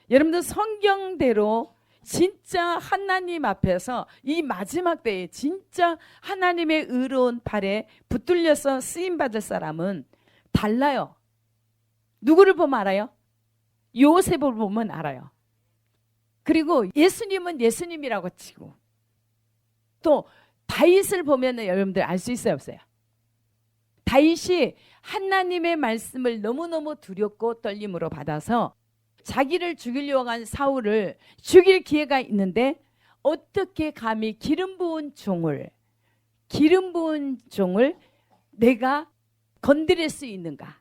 여러분들 성경대로 진짜 하나님 앞에서 이 마지막 때에 진짜 하나님의 의로운 발에 붙들려서 쓰임받을 사람은 달라요. 누구를 보면 알아요? 요셉을 보면 알아요. 그리고 예수님은 예수님이라고 치고, 또 다윗을 보면 여러분들 알 수 있어요, 없어요? 다윗이 하나님의 말씀을 너무너무 두렵고 떨림으로 받아서 자기를 죽이려고 한 사울을 죽일 기회가 있는데 어떻게 감히 기름 부은 종을 내가 건드릴 수 있는가?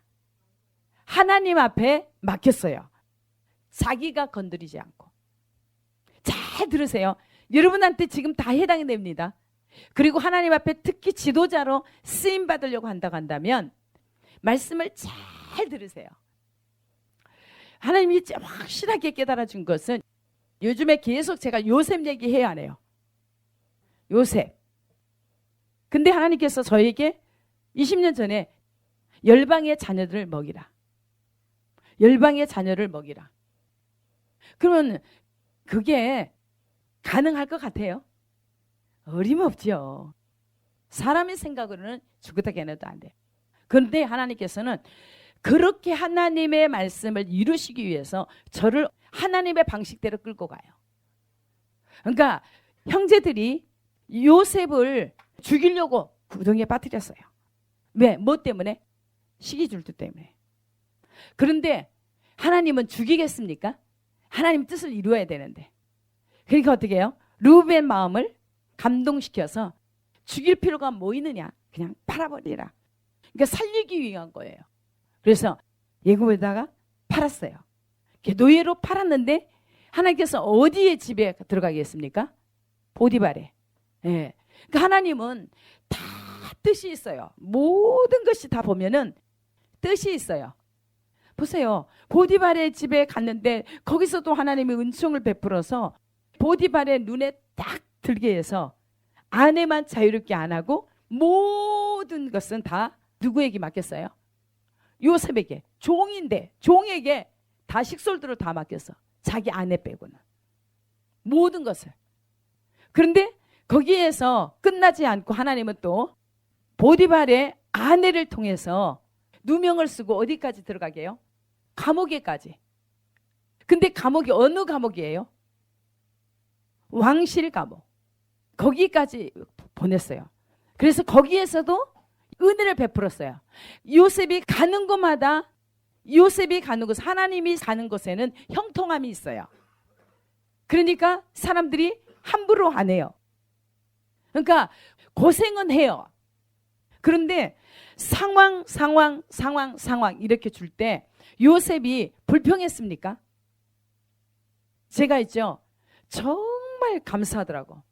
하나님 앞에 맡겼어요. 자기가 건드리지 않고. 잘 들으세요. 여러분한테 지금 다 해당이 됩니다. 그리고 하나님 앞에 특히 지도자로 쓰임 받으려고 한다면 말씀을 잘 들으세요. 하나님이 확실하게 깨달아 준 것은, 요즘에 계속 제가 요셉 얘기해야 하네요. 요셉. 근데 하나님께서 저에게 20년 전에 열방의 자녀들을 먹이라. 열방의 자녀를 먹이라. 그러면 그게 가능할 것 같아요? 어림없죠. 사람의 생각으로는 죽었다 깨어나도 안 돼요. 그런데 하나님께서는 그렇게 하나님의 말씀을 이루시기 위해서 저를 하나님의 방식대로 끌고 가요. 그러니까 형제들이 요셉을 죽이려고 구덩이에 빠뜨렸어요. 왜? 뭐 때문에? 시기줄투 때문에. 그런데 하나님은 죽이겠습니까? 하나님 뜻을 이루어야 되는데. 그러니까 어떻게 해요? 르우벤 마음을 감동시켜서 죽일 필요가 뭐 있느냐? 그냥 팔아버리라. 그러니까 살리기 위한 거예요. 그래서 예굽에다가 팔았어요. 노예로 팔았는데 하나님께서 어디에 집에 들어가겠습니까? 보디발에. 예. 그러니까 하나님은 다 뜻이 있어요. 모든 것이 다 보면은 뜻이 있어요. 보세요. 보디발의 집에 갔는데 거기서도 하나님이 은총을 베풀어서 보디발의 눈에 딱 들게 해서 아내만 자유롭게 안 하고 모든 것은 다 누구에게 맡겼어요? 요셉에게. 종인데 종에게 다 식솔들을 다 맡겼어. 자기 아내 빼고는. 모든 것을. 그런데 거기에서 끝나지 않고 하나님은 또 보디발의 아내를 통해서 누명을 쓰고 어디까지 들어가게 해요? 감옥에까지. 근데 감옥이 어느 감옥이에요? 왕실 감옥. 거기까지 보냈어요. 그래서 거기에서도 은혜를 베풀었어요. 요셉이 가는 곳마다, 요셉이 가는 곳, 하나님이 사는 곳에는 형통함이 있어요. 그러니까 사람들이 함부로 안 해요. 그러니까 고생은 해요. 그런데 상황 이렇게 줄 때 요셉이 불평했습니까? 제가 있죠. 정말 감사하더라고.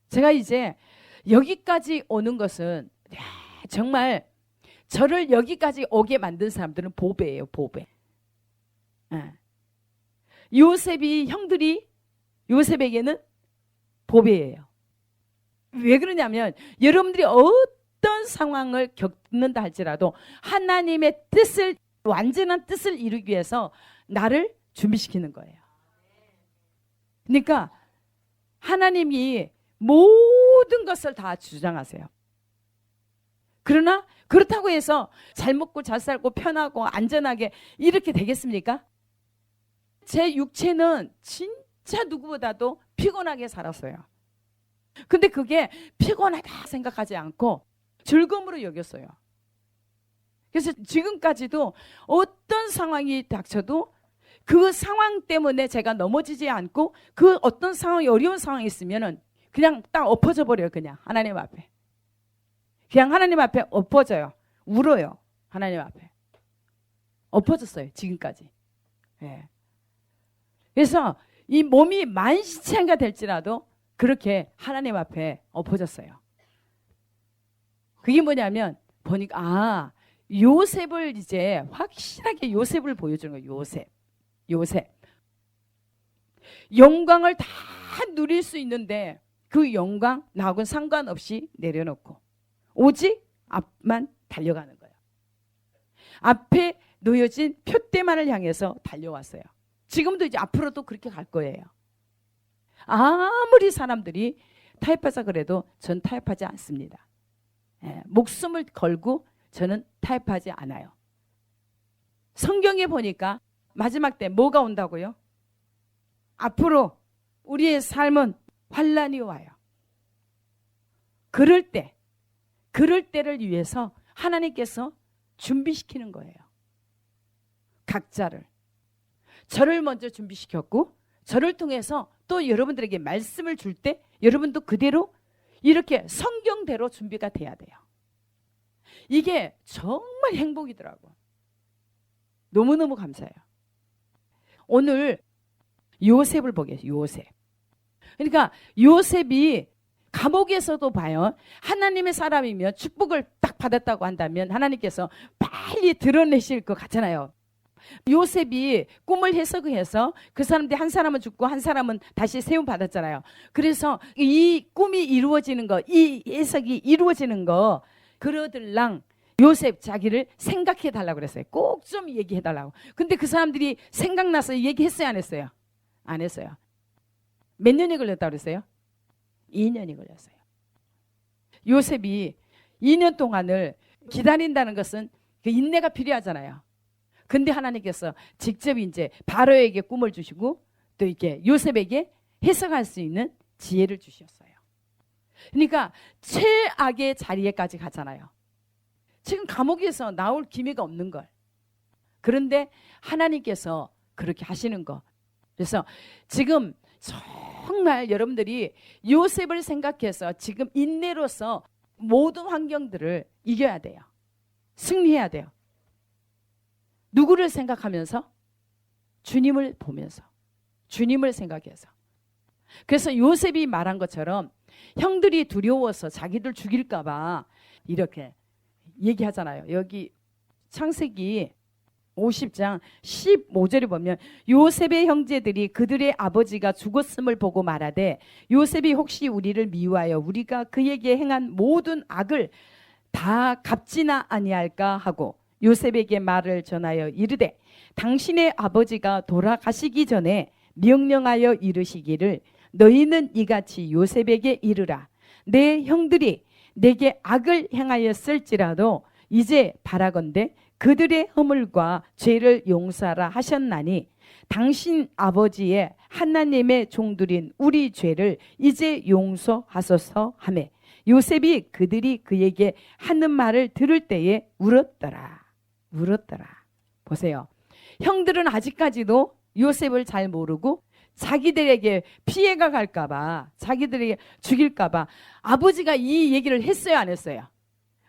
제가 이제 여기까지 오는 것은 정말 저를 여기까지 오게 만든 사람들은 보배예요. 보배. 요셉이, 형들이 요셉에게는 보배예요. 왜 그러냐면 여러분들이 어떤 상황을 겪는다 할지라도 하나님의 뜻을, 완전한 뜻을 이루기 위해서 나를 준비시키는 거예요. 그러니까 하나님이 모든 것을 다 주장하세요. 그러나 그렇다고 해서 잘 먹고 잘 살고 편하고 안전하게 이렇게 되겠습니까? 제 육체는 진짜 누구보다도 피곤하게 살았어요. 근데 그게 피곤하다 생각하지 않고 즐거움으로 여겼어요. 그래서 지금까지도 어떤 상황이 닥쳐도 그 상황 때문에 제가 넘어지지 않고, 그 어떤 상황이, 어려운 상황이 있으면은 그냥 딱 엎어져 버려요. 그냥 하나님 앞에. 그냥 하나님 앞에 엎어져요. 울어요. 하나님 앞에. 엎어졌어요. 지금까지. 예. 그래서 이 몸이 만신창이가 될지라도 그렇게 하나님 앞에 엎어졌어요. 그게 뭐냐면 보니까 요셉을 이제 확실하게 요셉을 보여주는 거예요. 요셉. 영광을 다 누릴 수 있는데 그 영광 나하고는 상관없이 내려놓고 오직 앞만 달려가는 거예요. 앞에 놓여진 표대만을 향해서 달려왔어요. 지금도 이제 앞으로도 그렇게 갈 거예요. 아무리 사람들이 타협하자 그래도 전 타협하지 않습니다. 목숨을 걸고 저는 타협하지 않아요. 성경에 보니까 마지막 때 뭐가 온다고요? 앞으로 우리의 삶은 환난이 와요. 그럴 때를 위해서 하나님께서 준비시키는 거예요. 각자를. 저를 먼저 준비시켰고 저를 통해서 또 여러분들에게 말씀을 줄 때 여러분도 그대로 이렇게 성경대로 준비가 돼야 돼요. 이게 정말 행복이더라고. 너무너무 감사해요. 오늘 요셉을 보겠어요. 요셉. 그러니까 요셉이 감옥에서도 봐요. 하나님의 사람이면 축복을 딱 받았다고 한다면 하나님께서 빨리 드러내실 것 같잖아요. 요셉이 꿈을 해석해서 그 사람들이 한 사람은 죽고 한 사람은 다시 세움 받았잖아요. 그래서 이 꿈이 이루어지는 거, 이 해석이 이루어지는 거 그러들랑 요셉 자기를 생각해 달라고 그랬어요. 꼭 좀 얘기해 달라고. 근데 그 사람들이 생각나서 얘기했어요, 안 했어요? 안 했어요. 몇 년이 걸렸다고 그랬어요? 2년이 걸렸어요. 요셉이 2년 동안을 기다린다는 것은 그 인내가 필요하잖아요. 근데 하나님께서 직접 이제 바로에게 꿈을 주시고 또 이렇게 요셉에게 해석할 수 있는 지혜를 주셨어요. 그러니까 최악의 자리에까지 가잖아요. 지금 감옥에서 나올 기미가 없는 걸. 그런데 하나님께서 그렇게 하시는 거. 그래서 지금 정말 여러분들이 요셉을 생각해서 지금 인내로서 모든 환경들을 이겨야 돼요. 승리해야 돼요. 누구를 생각하면서? 주님을 보면서. 주님을 생각해서. 그래서 요셉이 말한 것처럼 형들이 두려워서 자기들 죽일까 봐 이렇게 얘기하잖아요. 여기 창세기 50장 15절에 보면 요셉의 형제들이 그들의 아버지가 죽었음을 보고 말하되 요셉이 혹시 우리를 미워하여 우리가 그에게 행한 모든 악을 다 갚지나 아니할까 하고 요셉에게 말을 전하여 이르되 당신의 아버지가 돌아가시기 전에 명령하여 이르시기를 너희는 이같이 요셉에게 이르라. 내 형들이 내게 악을 행하였을지라도 이제 바라건대 그들의 허물과 죄를 용서하라 하셨나니 당신 아버지의 하나님의 종들인 우리 죄를 이제 용서하소서 하매 요셉이 그들이 그에게 하는 말을 들을 때에 울었더라. 보세요. 형들은 아직까지도 요셉을 잘 모르고 자기들에게 피해가 갈까봐, 자기들에게 죽일까봐 아버지가 이 얘기를 했어요, 안 했어요?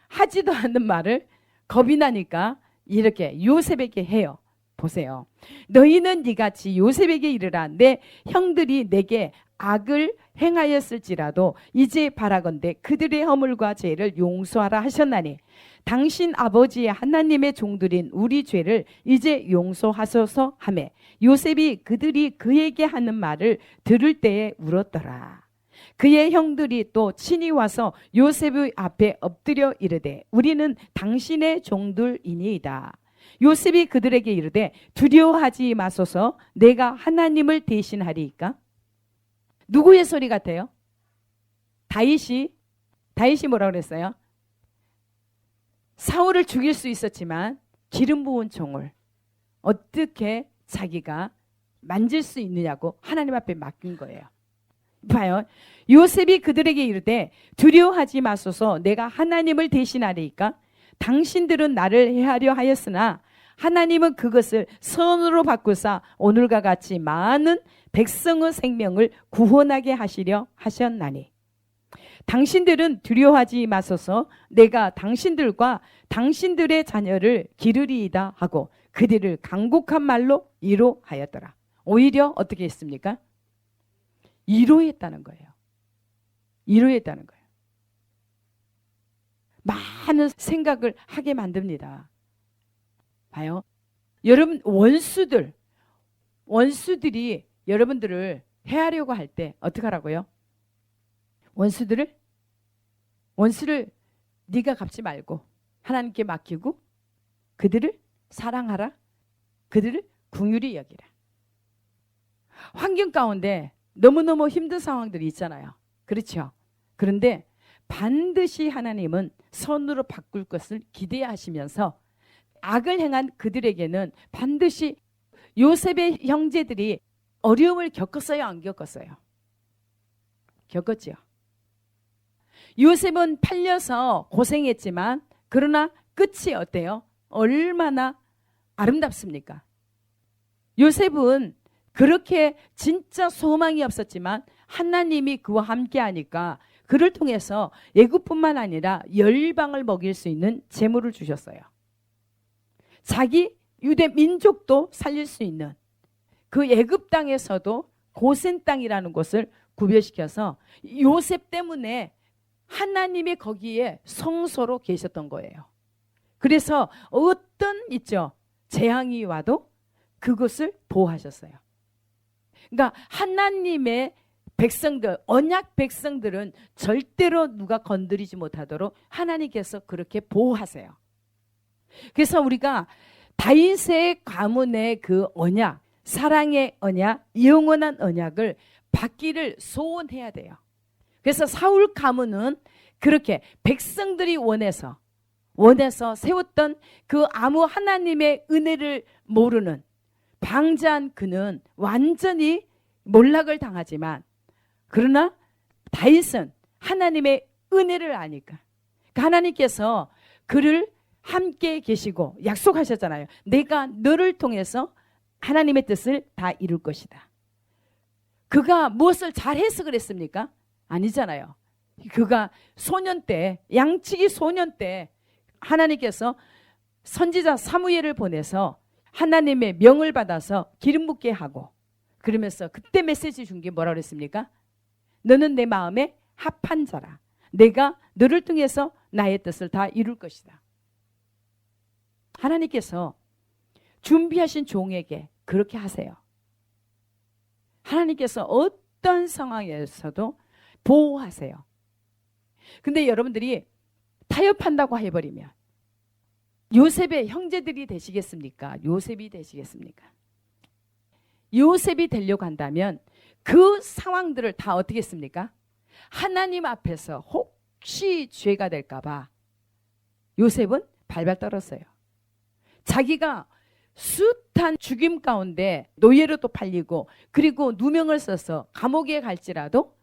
하지도 않는 말을 겁이 나니까 이렇게 요셉에게 해요. 보세요. 너희는 이같이 요셉에게 이르라. 내 형들이 내게 악을 행하였을지라도 이제 바라건대 그들의 허물과 죄를 용서하라 하셨나니 당신 아버지의 하나님의 종들인 우리 죄를 이제 용서하소서 하매 요셉이 그들이 그에게 하는 말을 들을 때에 울었더라. 그의 형들이 또 친히 와서 요셉의 앞에 엎드려 이르되 우리는 당신의 종들이니이다. 요셉이 그들에게 이르되 두려워하지 마소서 내가 하나님을 대신하리이까. 누구의 소리 같아요? 다윗이 뭐라고 그랬어요? 사울을 죽일 수 있었지만 기름 부은 총을 어떻게 자기가 만질 수 있느냐고 하나님 앞에 맡긴 거예요. 봐요. 요셉이 그들에게 이르되 두려워하지 마소서 내가 하나님을 대신하리이까. 당신들은 나를 해하려 하였으나 하나님은 그것을 선으로 바꾸사 오늘과 같이 많은 백성의 생명을 구원하게 하시려 하셨나니 당신들은 두려워하지 마소서 내가 당신들과 당신들의 자녀를 기르리이다 하고 그들을 간곡한 말로 위로하였더라. 오히려 어떻게 했습니까? 위로했다는 거예요. 위로했다는 거예요. 많은 생각을 하게 만듭니다. 봐요. 여러분 원수들이 여러분들을 해하려고 할 때 어떻게 하라고요? 원수를 네가 갚지 말고 하나님께 맡기고 그들을 사랑하라. 그들을 긍휼히 여기라. 환경 가운데 너무너무 힘든 상황들이 있잖아요. 그렇죠? 그런데 반드시 하나님은 선으로 바꿀 것을 기대하시면서 악을 행한 그들에게는 반드시 요셉의 형제들이 어려움을 겪었어요? 안 겪었어요? 겪었죠. 요셉은 팔려서 고생했지만 그러나 끝이 어때요? 얼마나 아름답습니까? 요셉은 그렇게 진짜 소망이 없었지만 하나님이 그와 함께 하니까 그를 통해서 애굽뿐만 아니라 열방을 먹일 수 있는 재물을 주셨어요. 자기 유대 민족도 살릴 수 있는 그 애굽 땅에서도 고센 땅이라는 곳을 구별시켜서 요셉 때문에 하나님이 거기에 성소로 계셨던 거예요. 그래서 어떤 있죠? 재앙이 와도 그것을 보호하셨어요. 그러니까 하나님의 백성들, 언약 백성들은 절대로 누가 건드리지 못하도록 하나님께서 그렇게 보호하세요. 그래서 우리가 다윗의 가문의 그 언약, 사랑의 언약, 영원한 언약을 받기를 소원해야 돼요. 그래서 사울 가문은 그렇게 백성들이 원해서 세웠던 그 아무 하나님의 은혜를 모르는 방자한 그는 완전히 몰락을 당하지만 그러나 다윗은 하나님의 은혜를 아니까 하나님께서 그를 함께 계시고 약속하셨잖아요. 내가 너를 통해서 하나님의 뜻을 다 이룰 것이다. 그가 무엇을 잘해서 그랬습니까? 아니잖아요. 그가 소년 때, 양치기 소년 때 하나님께서 선지자 사무엘을 보내서 하나님의 명을 받아서 기름 붓게 하고 그러면서 그때 메시지 준 게 뭐라고 그랬습니까? 너는 내 마음에 합한 자라. 내가 너를 통해서 나의 뜻을 다 이룰 것이다. 하나님께서 준비하신 종에게 그렇게 하세요. 하나님께서 어떤 상황에서도 보호하세요. 근데 여러분들이 타협한다고 해버리면 요셉의 형제들이 되시겠습니까? 요셉이 되시겠습니까? 요셉이 되려고 한다면 그 상황들을 다 어떻게 했습니까? 하나님 앞에서 혹시 죄가 될까봐 요셉은 발발 떨었어요. 자기가 숱한 죽임 가운데 노예로도 팔리고 그리고 누명을 써서 감옥에 갈지라도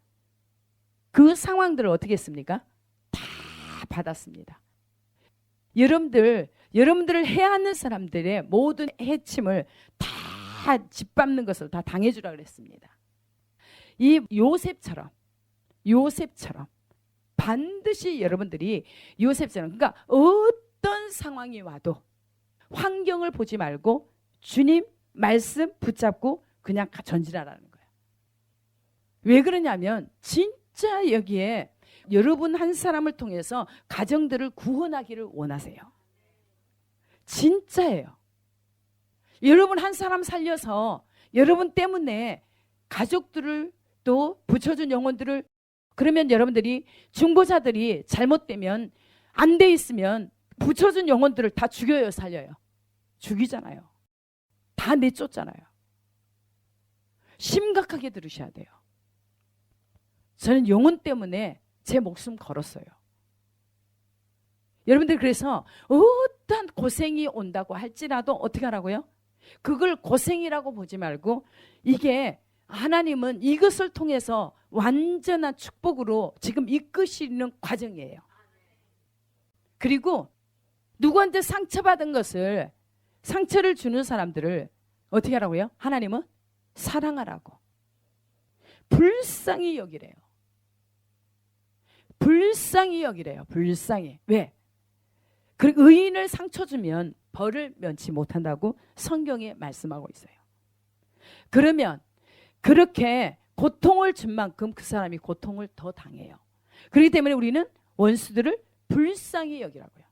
그 상황들을 어떻게 했습니까? 다 받았습니다. 여러분들을 해하는 사람들의 모든 해침을 다 짓밟는 것을 다 당해주라 그랬습니다. 이 요셉처럼 반드시 여러분들이 요셉처럼 그러니까 어떤 상황이 와도 환경을 보지 말고 주님 말씀 붙잡고 그냥 전진하라는 거예요. 왜 그러냐면 진짜 여기에 여러분 한 사람을 통해서 가정들을 구원하기를 원하세요. 진짜예요. 여러분 한 사람 살려서 여러분 때문에 가족들을 또 붙여준 영혼들을 그러면 여러분들이 중보자들이 잘못되면 안 돼 있으면 붙여준 영혼들을 다 죽여요, 살려요? 죽이잖아요. 다 내쫓잖아요. 심각하게 들으셔야 돼요. 저는 영혼 때문에 제 목숨 걸었어요. 여러분들 그래서 어떤 고생이 온다고 할지라도 어떻게 하라고요? 그걸 고생이라고 보지 말고 이게 하나님은 이것을 통해서 완전한 축복으로 지금 이끄시는 과정이에요. 그리고 누구한테 상처받은 것을 상처를 주는 사람들을 어떻게 하라고요? 하나님은 사랑하라고 불쌍히 여기래요. 불쌍히 여기래요. 불쌍히. 왜? 그리고 의인을 상처 주면 벌을 면치 못한다고 성경에 말씀하고 있어요. 그러면 그렇게 고통을 준 만큼 그 사람이 고통을 더 당해요. 그렇기 때문에 우리는 원수들을 불쌍히 여기라고요.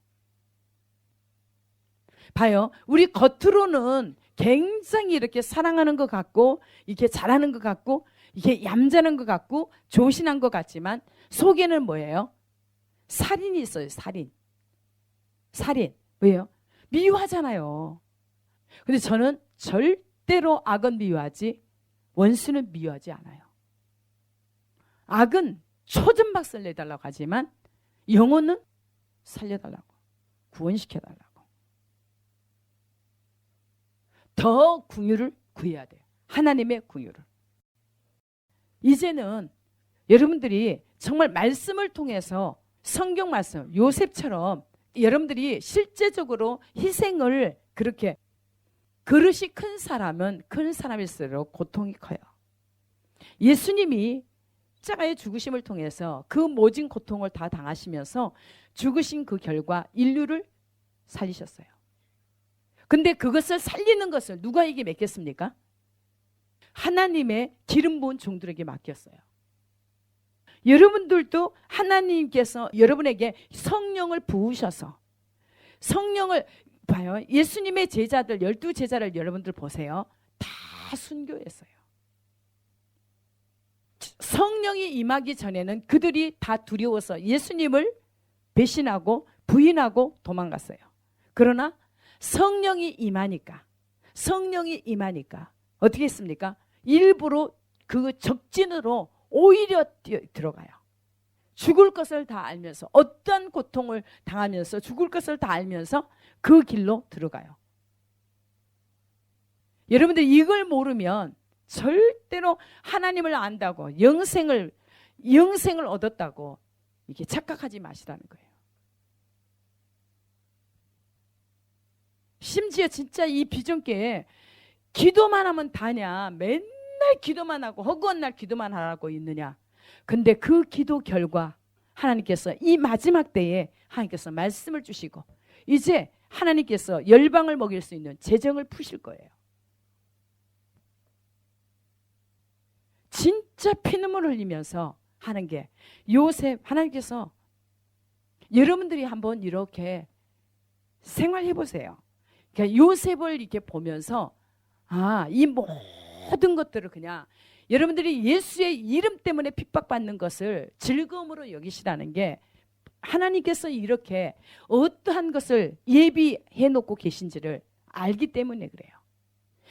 봐요. 우리 겉으로는 굉장히 이렇게 사랑하는 것 같고 이렇게 잘하는 것 같고 이게 얌전한 것 같고 조신한 것 같지만 속에는 뭐예요? 살인이 있어요. 살인. 왜요? 미워하잖아요. 근데 저는 절대로 악은 미워하지 원수는 미워하지 않아요. 악은 초전박살 내달라고 하지만 영혼은 살려달라고, 구원시켜달라고. 더 긍휼을 구해야 돼요. 하나님의 긍휼을. 이제는 여러분들이 정말 말씀을 통해서 성경 말씀, 요셉처럼 여러분들이 실제적으로 희생을 그렇게, 그릇이 큰 사람은 큰 사람일수록 고통이 커요. 예수님이 십자가의 죽으심을 통해서 그 모진 고통을 다 당하시면서 죽으신 그 결과 인류를 살리셨어요. 근데 그것을 살리는 것을 누구에게 맡겼습니까? 하나님의 기름 부은 종들에게 맡겼어요. 여러분들도 하나님께서 여러분에게 성령을 부으셔서, 성령을 봐요. 예수님의 제자들 12제자를 여러분들 보세요. 다 순교했어요. 성령이 임하기 전에는 그들이 다 두려워서 예수님을 배신하고 부인하고 도망갔어요. 그러나 성령이 임하니까 어떻게 했습니까? 일부러 그 적진으로 오히려 들어가요. 죽을 것을 다 알면서, 어떤 고통을 당하면서 죽을 것을 다 알면서 그 길로 들어가요. 여러분들 이걸 모르면 절대로 하나님을 안다고 영생을 얻었다고 이렇게 착각하지 마시라는 거예요. 심지어 진짜 이 비전교회 기도만 하면 다냐, 맨날 기도만 하고 허구한 날 기도만 하라고 있느냐. 근데 그 기도 결과 하나님께서 이 마지막 때에 하나님께서 말씀을 주시고 이제 하나님께서 열방을 먹일 수 있는 재정을 푸실 거예요. 진짜 피눈물 흘리면서 하는 게 요셉, 하나님께서 여러분들이 한번 이렇게 생활해 보세요. 그러니까 요셉을 이렇게 보면서 이 모든 것들을 그냥 여러분들이 예수의 이름 때문에 핍박받는 것을 즐거움으로 여기시라는 게 하나님께서 이렇게 어떠한 것을 예비해 놓고 계신지를 알기 때문에 그래요.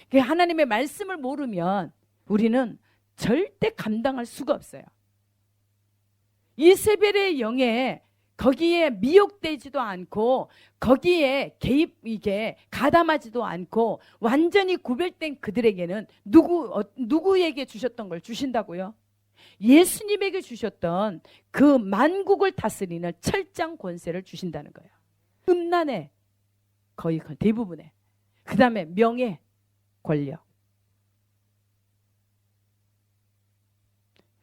그러니까 하나님의 말씀을 모르면 우리는 절대 감당할 수가 없어요. 이세벨의 영에 거기에 미혹되지도 않고 거기에 이게 가담하지도 않고 완전히 구별된 그들에게는 누구에게 주셨던 걸 주신다고요? 예수님에게 주셨던 그 만국을 다스리는 철장 권세를 주신다는 거예요. 음란의 거의 대부분의, 그 다음에 명예, 권력.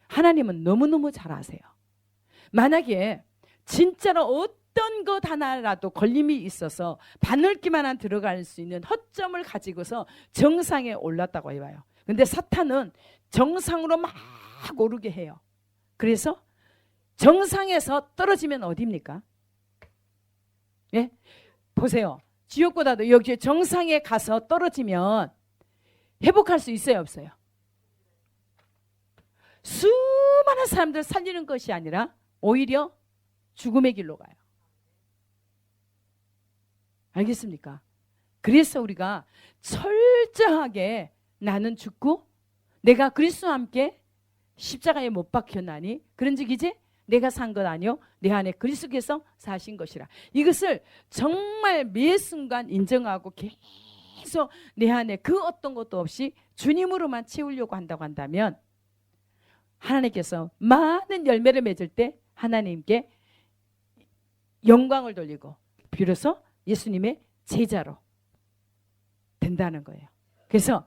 하나님은 너무너무 잘 아세요. 만약에 진짜로 어떤 것 하나라도 걸림이 있어서 바늘기만 들어갈 수 있는 허점을 가지고서 정상에 올랐다고 해봐요. 근데 사탄은 정상으로 막 오르게 해요. 그래서 정상에서 떨어지면 어디입니까? 예? 보세요. 지옥보다도 여기 정상에 가서 떨어지면 회복할 수 있어요, 없어요? 수많은 사람들 살리는 것이 아니라 오히려 죽음의 길로 가요. 알겠습니까? 그래서 우리가 철저하게 나는 죽고 내가 그리스도와 함께 십자가에 못 박혔나니 그런즉 이제 내가 산 것 아니요 내 안에 그리스도께서 사신 것이라. 이것을 정말 매 순간 인정하고 계속 내 안에 그 어떤 것도 없이 주님으로만 채우려고 한다고 한다면 하나님께서 많은 열매를 맺을 때 하나님께 영광을 돌리고 비로소 예수님의 제자로 된다는 거예요. 그래서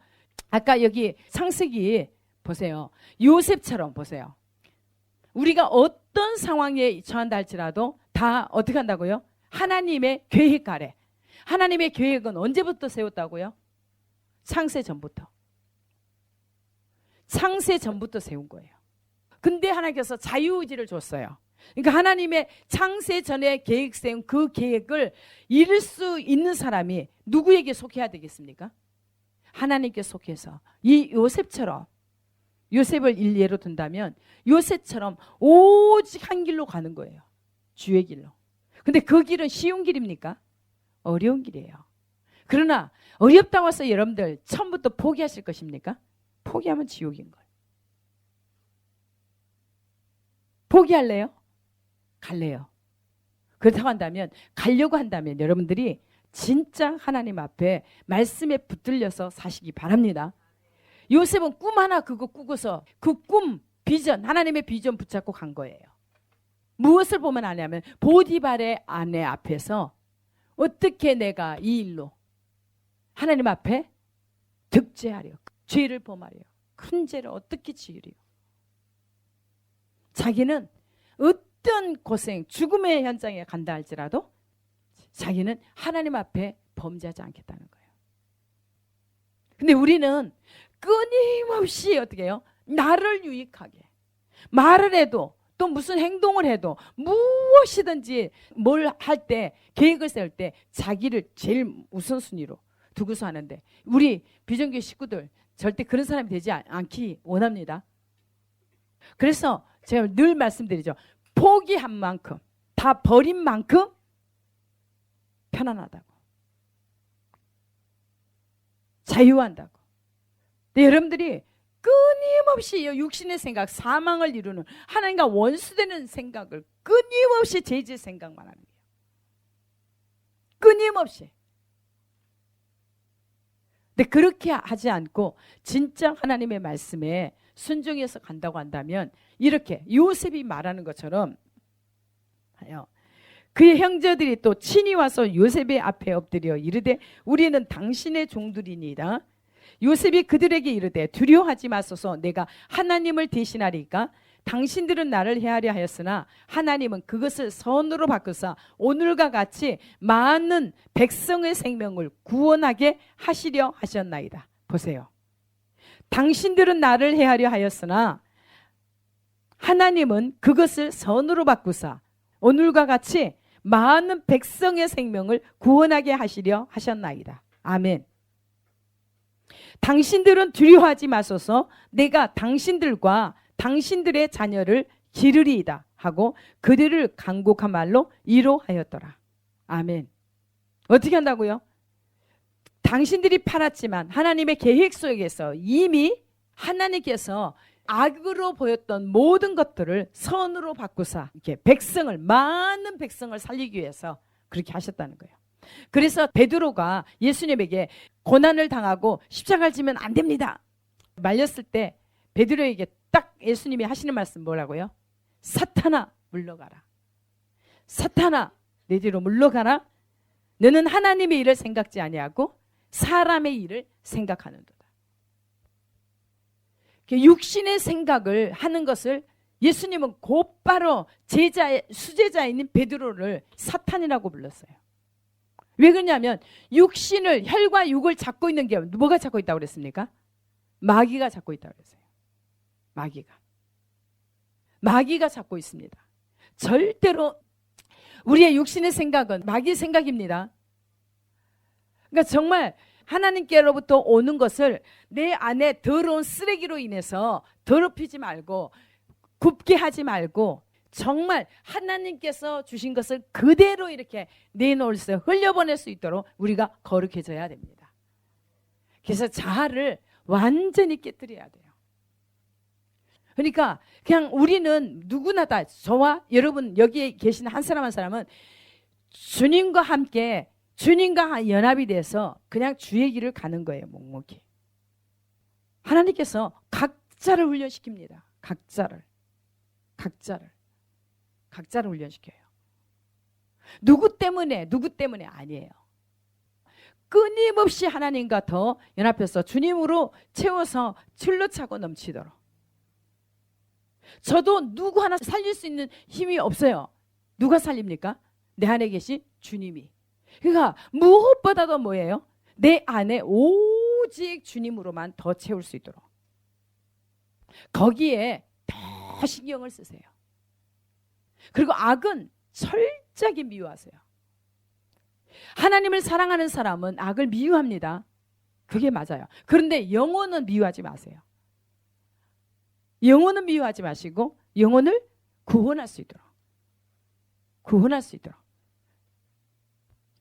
아까 여기 창세기 보세요. 요셉처럼 보세요. 우리가 어떤 상황에 처한다 할지라도 다 어떻게 한다고요? 하나님의 계획 아래. 하나님의 계획은 언제부터 세웠다고요? 창세 전부터. 창세 전부터 세운 거예요. 근데 하나님께서 자유의지를 줬어요. 그러니까 하나님의 창세 전에 계획 세운 그 계획을 이룰 수 있는 사람이 누구에게 속해야 되겠습니까? 하나님께 속해서 이 요셉처럼, 요셉을 일례로 든다면 요셉처럼 오직 한 길로 가는 거예요. 주의 길로. 근데 그 길은 쉬운 길입니까? 어려운 길이에요. 그러나 어렵다고 해서 여러분들 처음부터 포기하실 것입니까? 포기하면 지옥인 거예요. 포기할래요? 갈래요. 그렇다고 한다면, 가려고 한다면 여러분들이 진짜 하나님 앞에 말씀에 붙들려서 사시기 바랍니다. 요셉은 꿈 하나 그거 꾸고서 그 꿈, 비전, 하나님의 비전 붙잡고 간 거예요. 무엇을 보면 아냐면 보디발의 아내 앞에서 어떻게 내가 이 일로 하나님 앞에 득죄하려, 죄를 범하려, 큰 죄를 어떻게 지으려. 자기는 어떤 고생, 죽음의 현장에 간다 할지라도 자기는 하나님 앞에 범죄하지 않겠다는 거예요. 근데 우리는 끊임없이 어떻게 해요? 나를 유익하게 말을 해도 또 무슨 행동을 해도 무엇이든지 뭘 할 때, 계획을 세울 때 자기를 제일 우선순위로 두고서 하는데, 우리 비전교회 식구들 절대 그런 사람이 되지 않기 원합니다. 그래서 제가 늘 말씀드리죠. 포기한 만큼, 다 버린 만큼 편안하다고, 자유한다고. 근데 여러분들이 끊임없이 육신의 생각, 사망을 이루는 하나님과 원수되는 생각을 끊임없이 죄질 생각만 하는 거예요. 끊임없이. 근데 그렇게 하지 않고 진짜 하나님의 말씀에 순종해서 간다고 한다면, 이렇게 요셉이 말하는 것처럼 그의 형제들이 또 친히 와서 요셉의 앞에 엎드려 이르되 우리는 당신의 종들이니이다. 요셉이 그들에게 이르되 두려워하지 마소서, 내가 하나님을 대신하리까. 당신들은 나를 해하려 하였으나 하나님은 그것을 선으로 바꾸사 오늘과 같이 많은 백성의 생명을 구원하게 하시려 하셨나이다. 보세요. 당신들은 나를 해하려 하였으나 하나님은 그것을 선으로 바꾸사 오늘과 같이 많은 백성의 생명을 구원하게 하시려 하셨나이다. 아멘. 당신들은 두려워하지 마소서, 내가 당신들과 당신들의 자녀를 기르리이다 하고 그들을 간곡한 말로 위로하였더라. 아멘. 어떻게 한다고요? 당신들이 팔았지만 하나님의 계획 속에서 이미 하나님께서 악으로 보였던 모든 것들을 선으로 바꾸사 이렇게 백성을, 많은 백성을 살리기 위해서 그렇게 하셨다는 거예요. 그래서 베드로가 예수님에게 고난을 당하고 십자가를 지면 안 됩니다 말렸을 때 베드로에게 딱 예수님이 하시는 말씀 뭐라고요? 사탄아 물러가라. 사탄아 내 뒤로 물러가라. 너는 하나님의 일을 생각지 아니하고 사람의 일을 생각하는도다. 육신의 생각을 하는 것을 예수님은 곧바로 수제자인 베드로를 사탄이라고 불렀어요. 왜 그러냐면 육신을, 혈과 육을 잡고 있는 게 뭐가 잡고 있다고 그랬습니까? 마귀가 잡고 있다고 그랬어요. 마귀가 잡고 있습니다. 절대로 우리의 육신의 생각은 마귀의 생각입니다. 그러니까 정말 하나님께로부터 오는 것을 내 안에 더러운 쓰레기로 인해서 더럽히지 말고, 굽게 하지 말고, 정말 하나님께서 주신 것을 그대로 이렇게 내놓을 수, 흘려보낼 수 있도록 우리가 거룩해져야 됩니다. 그래서 자아를 완전히 깨뜨려야 돼요. 그러니까 그냥 우리는 누구나 다, 저와 여러분 여기에 계신 한 사람 한 사람은 주님과 함께, 주님과 연합이 돼서 그냥 주의 길을 가는 거예요. 묵묵히. 하나님께서 각자를 훈련시킵니다. 각자를 훈련시켜요. 누구 때문에 아니에요. 끊임없이 하나님과 더 연합해서 주님으로 채워서 출로 차고 넘치도록. 저도 누구 하나 살릴 수 있는 힘이 없어요. 누가 살립니까? 내 안에 계신 주님이. 그러니까 무엇보다도 뭐예요? 내 안에 오직 주님으로만 더 채울 수 있도록 거기에 더 신경을 쓰세요. 그리고 악은 철저하게 미워하세요. 하나님을 사랑하는 사람은 악을 미워합니다. 그게 맞아요. 그런데 영혼은 미워하지 마세요. 영혼은 미워하지 마시고 영혼을 구원할 수 있도록.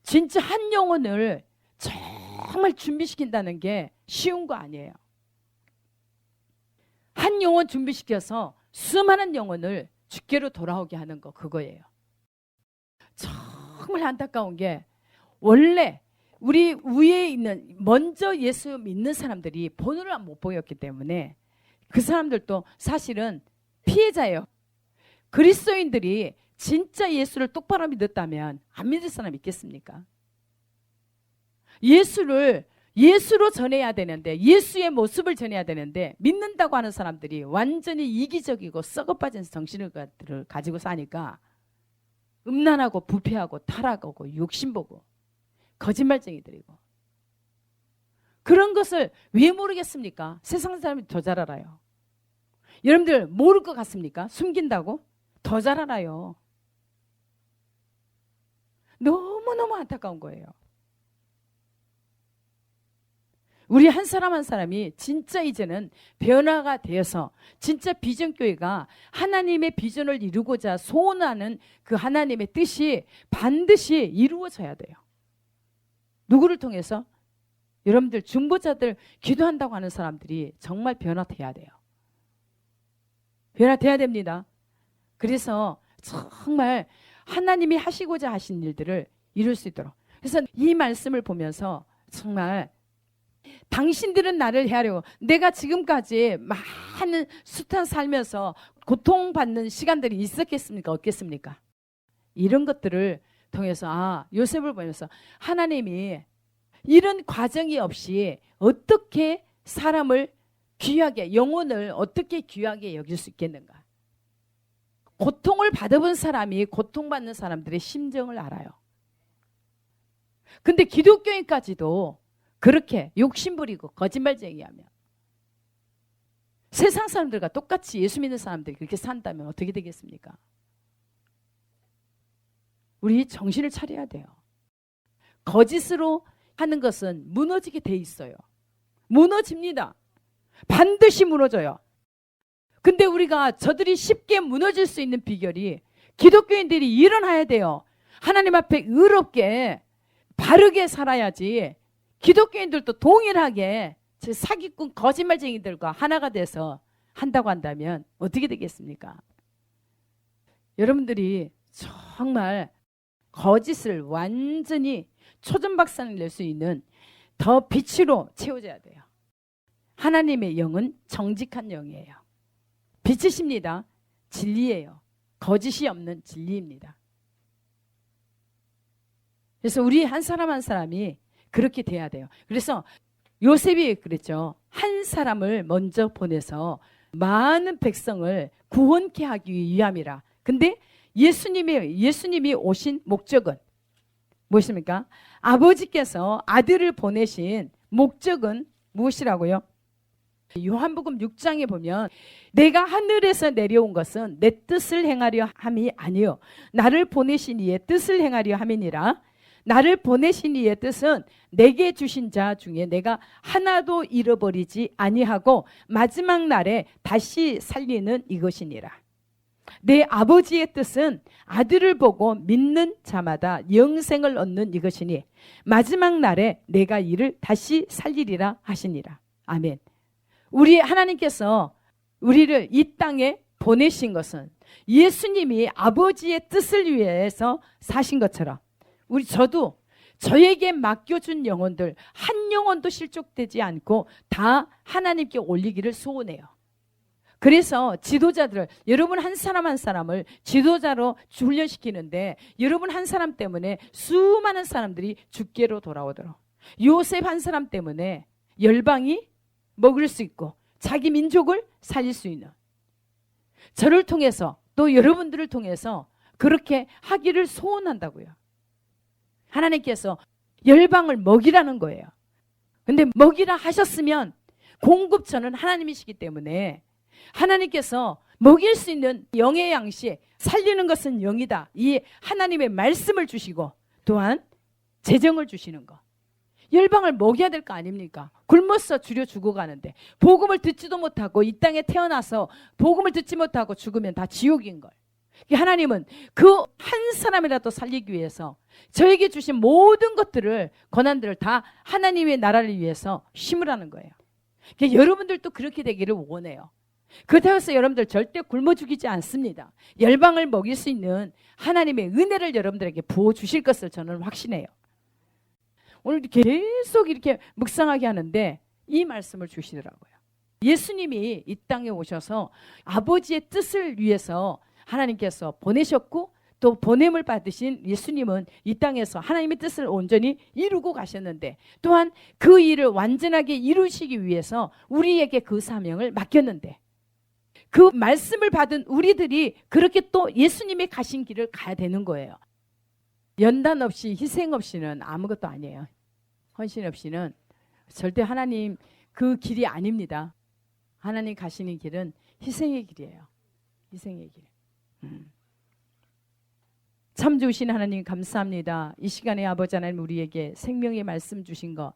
진짜 한 영혼을 정말 준비시킨다는 게 쉬운 거 아니에요. 한 영혼 준비시켜서 수많은 영혼을 주께로 돌아오게 하는 거, 그거예요. 정말 안타까운 게 원래 우리 위에 있는 먼저 예수 믿는 사람들이 본을 못 보였기 때문에 그 사람들도 사실은 피해자예요. 그리스도인들이 진짜 예수를 똑바로 믿었다면 안 믿을 사람 있겠습니까? 예수로 전해야 되는데, 예수의 모습을 전해야 되는데 믿는다고 하는 사람들이 완전히 이기적이고 썩어빠진 정신을 가지고 사니까 음란하고 부패하고 타락하고 욕심보고 거짓말쟁이들이고, 그런 것을 왜 모르겠습니까? 세상 사람이 더 잘 알아요. 여러분들 모를 것 같습니까? 숨긴다고? 더 잘 알아요. 너무너무 안타까운 거예요. 우리 한 사람 한 사람이 진짜 이제는 변화가 되어서 진짜 비전교회가 하나님의 비전을 이루고자 소원하는 그 하나님의 뜻이 반드시 이루어져야 돼요. 누구를 통해서? 여러분들 중보자들 기도한다고 하는 사람들이 정말 변화돼야 돼요. 변화돼야 됩니다. 그래서 정말 하나님이 하시고자 하신 일들을 이룰 수 있도록. 그래서 이 말씀을 보면서 정말 당신들은 나를 헤아려고, 내가 지금까지 많은 숱한 살면서 고통받는 시간들이 있었겠습니까? 없겠습니까? 이런 것들을 통해서 요셉을 보면서 하나님이 이런 과정이 없이 어떻게 사람을 귀하게, 영혼을 어떻게 귀하게 여길 수 있겠는가. 고통을 받아본 사람이 고통받는 사람들의 심정을 알아요. 근데 기독교인까지도 그렇게 욕심부리고 거짓말쟁이하며 세상 사람들과 똑같이 예수 믿는 사람들이 그렇게 산다면 어떻게 되겠습니까? 우리 정신을 차려야 돼요. 거짓으로 하는 것은 무너지게 돼 있어요. 무너집니다. 반드시 무너져요. 근데 우리가 저들이 쉽게 무너질 수 있는 비결이 기독교인들이 일어나야 돼요. 하나님 앞에 의롭게 바르게 살아야지. 기독교인들도 동일하게 사기꾼 거짓말쟁이들과 하나가 돼서 한다고 한다면 어떻게 되겠습니까? 여러분들이 정말 거짓을 완전히 초전박살을 낼 수 있는 더 빛으로 채워져야 돼요. 하나님의 영은 정직한 영이에요. 빛이십니다. 진리예요. 거짓이 없는 진리입니다. 그래서 우리 한 사람 한 사람이 그렇게 돼야 돼요. 그래서 요셉이 그랬죠. 한 사람을 먼저 보내서 많은 백성을 구원케 하기 위함이라. 근데 예수님이 오신 목적은 무엇입니까? 아버지께서 아들을 보내신 목적은 무엇이라고요? 요한복음 6장에 보면 내가 하늘에서 내려온 것은 내 뜻을 행하려 함이 아니요 나를 보내신 이의 뜻을 행하려 함이니라. 나를 보내신 이의 뜻은 내게 주신 자 중에 내가 하나도 잃어버리지 아니하고 마지막 날에 다시 살리는 이것이니라. 내 아버지의 뜻은 아들을 보고 믿는 자마다 영생을 얻는 이것이니 마지막 날에 내가 이를 다시 살리리라 하시니라. 아멘. 우리 하나님께서 우리를 이 땅에 보내신 것은 예수님이 아버지의 뜻을 위해서 사신 것처럼 저도 저에게 맡겨준 영혼들 한 영혼도 실족되지 않고 다 하나님께 올리기를 소원해요. 그래서 지도자들을, 여러분 한 사람 한 사람을 지도자로 훈련시키는데 여러분 한 사람 때문에 수많은 사람들이 주께로 돌아오도록, 요셉 한 사람 때문에 열방이 먹을 수 있고 자기 민족을 살릴 수 있는, 저를 통해서 또 여러분들을 통해서 그렇게 하기를 소원한다고요. 하나님께서 열방을 먹이라는 거예요. 근데 먹이라 하셨으면 공급처는 하나님이시기 때문에 하나님께서 먹일 수 있는 영의 양식, 살리는 것은 영이다, 이 하나님의 말씀을 주시고 또한 재정을 주시는 거, 열방을 먹여야 될 거 아닙니까? 굶어서 주려 죽어가는데 복음을 듣지도 못하고 이 땅에 태어나서 복음을 듣지 못하고 죽으면 다 지옥인 걸. 하나님은 그 한 사람이라도 살리기 위해서 저에게 주신 모든 것들을, 권한들을 다 하나님의 나라를 위해서 심으라는 거예요. 여러분들도 그렇게 되기를 원해요. 그렇다고 해서 여러분들 절대 굶어 죽이지 않습니다. 열방을 먹일 수 있는 하나님의 은혜를 여러분들에게 부어주실 것을 저는 확신해요. 오늘 계속 이렇게 묵상하게 하는데 이 말씀을 주시더라고요. 예수님이 이 땅에 오셔서 아버지의 뜻을 위해서 하나님께서 보내셨고, 또 보냄을 받으신 예수님은 이 땅에서 하나님의 뜻을 온전히 이루고 가셨는데, 또한 그 일을 완전하게 이루시기 위해서 우리에게 그 사명을 맡겼는데, 그 말씀을 받은 우리들이 그렇게 또 예수님이 가신 길을 가야 되는 거예요. 연단 없이, 희생 없이는 아무것도 아니에요. 헌신 없이는 절대 하나님 그 길이 아닙니다. 하나님 가시는 길은 희생의 길이에요. 희생의 길. 참 좋으신 하나님 감사합니다. 이 시간에 아버지 하나님 우리에게 생명의 말씀 주신 거,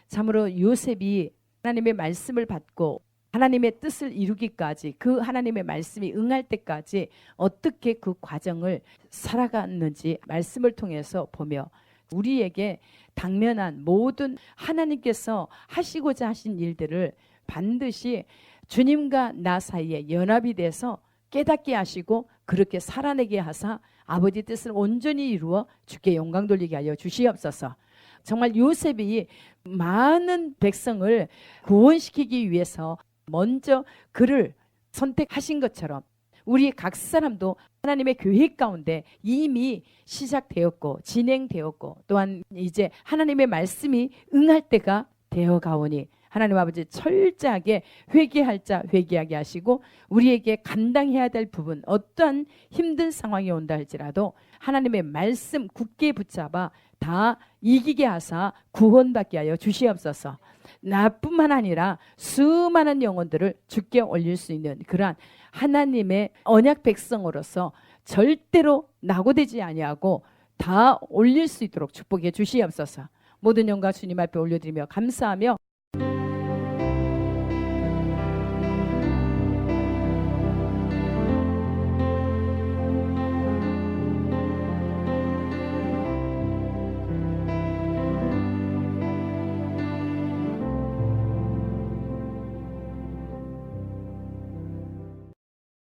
참으로 요셉이 하나님의 말씀을 받고 하나님의 뜻을 이루기까지, 그 하나님의 말씀이 응할 때까지 어떻게 그 과정을 살아갔는지 말씀을 통해서 보며, 우리에게 당면한 모든 하나님께서 하시고자 하신 일들을 반드시 주님과 나 사이에 연합이 돼서 깨닫게 하시고 그렇게 살아내게 하사 아버지 뜻을 온전히 이루어 주께 영광 돌리게 하여 주시옵소서. 정말 요셉이 많은 백성을 구원시키기 위해서 먼저 그를 선택하신 것처럼 우리 각 사람도 하나님의 계획 가운데 이미 시작되었고 진행되었고, 또한 이제 하나님의 말씀이 응할 때가 되어 가오니 하나님 아버지 철저하게 회개할 자 회개하게 하시고, 우리에게 감당해야 될 부분, 어떠한 힘든 상황이 온다 할지라도 하나님의 말씀 굳게 붙잡아 다 이기게 하사 구원받게 하여 주시옵소서. 나뿐만 아니라 수많은 영혼들을 주께 올릴 수 있는 그러한 하나님의 언약 백성으로서 절대로 낙오되지 아니하고 다 올릴 수 있도록 축복해 주시옵소서. 모든 영광 주님 앞에 올려드리며 감사하며